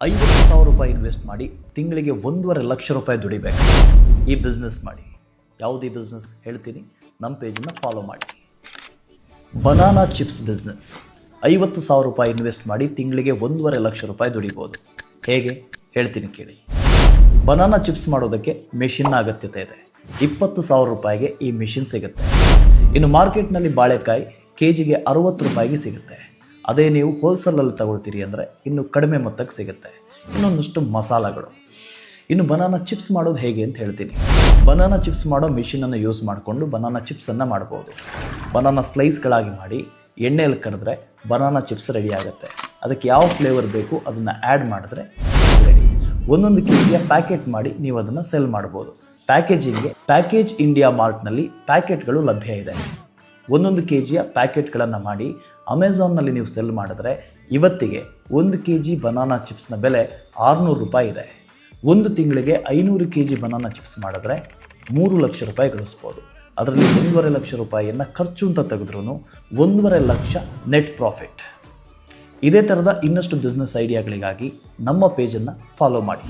₹50,000 invest ಮಾಡಿ ತಿಂಗಳಿಗೆ 1.5 ಲಕ್ಷ ರೂಪಾಯಿ ದುಡಿಬೇಕು. ಈ ಬಿಸ್ನೆಸ್ ಮಾಡಿ. ಯಾವುದು ಈ ಬಿಸ್ನೆಸ್ ಹೇಳ್ತೀನಿ, ನಮ್ಮ ಪೇಜನ್ನು ಫಾಲೋ ಮಾಡಿ. Banana chips business. ₹50,000 ಇನ್ವೆಸ್ಟ್ ಮಾಡಿ ತಿಂಗಳಿಗೆ 1.5 ಲಕ್ಷ ರೂಪಾಯಿ ದುಡಿಬೋದು. ಹೇಗೆ ಹೇಳ್ತೀನಿ ಕೇಳಿ. ಬನಾನಾ ಚಿಪ್ಸ್ ಮಾಡೋದಕ್ಕೆ ಮೆಷಿನ್ನ ಅಗತ್ಯತೆ ಇದೆ. ₹20,000 ಈ ಮೆಷಿನ್ ಸಿಗುತ್ತೆ. ಇನ್ನು ಮಾರ್ಕೆಟ್ನಲ್ಲಿ ಬಾಳೆಕಾಯಿ ಕೆಜಿಗೆ ₹60 ಸಿಗುತ್ತೆ. ಅದೇ ನೀವು ಹೋಲ್ಸೇಲಲ್ಲಿ ತಗೊಳ್ತೀರಿ ಅಂದರೆ ಇನ್ನು ಕಡಿಮೆ ಮೊತ್ತಕ್ಕೆ ಸಿಗುತ್ತೆ. ಇನ್ನೊಂದಷ್ಟು ಮಸಾಲಗಳು. ಇನ್ನು ಬನಾನಾ ಚಿಪ್ಸ್ ಮಾಡೋದು ಹೇಗೆ ಅಂತ ಹೇಳ್ತೀನಿ. ಬನಾನಾ ಚಿಪ್ಸ್ ಮಾಡೋ ಮಿಷಿನನ್ನು ಯೂಸ್ ಮಾಡಿಕೊಂಡು ಬನಾನಾ ಚಿಪ್ಸನ್ನು ಮಾಡ್ಬೋದು. ಬನಾನಾ ಸ್ಲೈಸ್ಗಳಾಗಿ ಮಾಡಿ ಎಣ್ಣೆಯಲ್ಲಿ ಕರೆದ್ರೆ ಬನಾನಾ ಚಿಪ್ಸ್ ರೆಡಿ ಆಗುತ್ತೆ. ಅದಕ್ಕೆ ಯಾವ ಫ್ಲೇವರ್ ಬೇಕು ಅದನ್ನು ಆ್ಯಡ್ ಮಾಡಿದ್ರೆ ರೆಡಿ. 1 ಕೆಜಿಯ ಪ್ಯಾಕೆಟ್ ಮಾಡಿ ನೀವು ಅದನ್ನು ಸೆಲ್ ಮಾಡ್ಬೋದು. ಪ್ಯಾಕೇಜಿಂಗ್ಗೆ ಪ್ಯಾಕೇಜ್ ಇಂಡಿಯಾ ಮಾರ್ಟ್ನಲ್ಲಿ ಪ್ಯಾಕೆಟ್ಗಳು ಲಭ್ಯ ಇದೆ. 1 ಕೆಜಿಯ ಪ್ಯಾಕೆಟ್ಗಳನ್ನು ಮಾಡಿ ಅಮೆಝಾನ್ನಲ್ಲಿ ನೀವು ಸೆಲ್ ಮಾಡಿದ್ರೆ ಇವತ್ತಿಗೆ 1 ಕೆಜಿ ಬನಾನಾ ಚಿಪ್ಸ್ನ ಬೆಲೆ ₹600 ಇದೆ. 1 ತಿಂಗಳಿಗೆ 500 ಕೆಜಿ ಬನಾನಾ ಚಿಪ್ಸ್ ಮಾಡಿದ್ರೆ ₹3 ಲಕ್ಷ ಗಳಿಸ್ಬೋದು. ಅದರಲ್ಲಿ ₹1.5 ಲಕ್ಷ ಖರ್ಚು ಅಂತ ತೆಗೆದ್ರೂ ₹1.5 ಲಕ್ಷ ನೆಟ್ ಪ್ರಾಫಿಟ್. ಇದೇ ಥರದ ಇನ್ನಷ್ಟು ಬಿಸ್ನೆಸ್ ಐಡಿಯಾಗಳಿಗಾಗಿ ನಮ್ಮ ಪೇಜನ್ನು ಫಾಲೋ ಮಾಡಿ.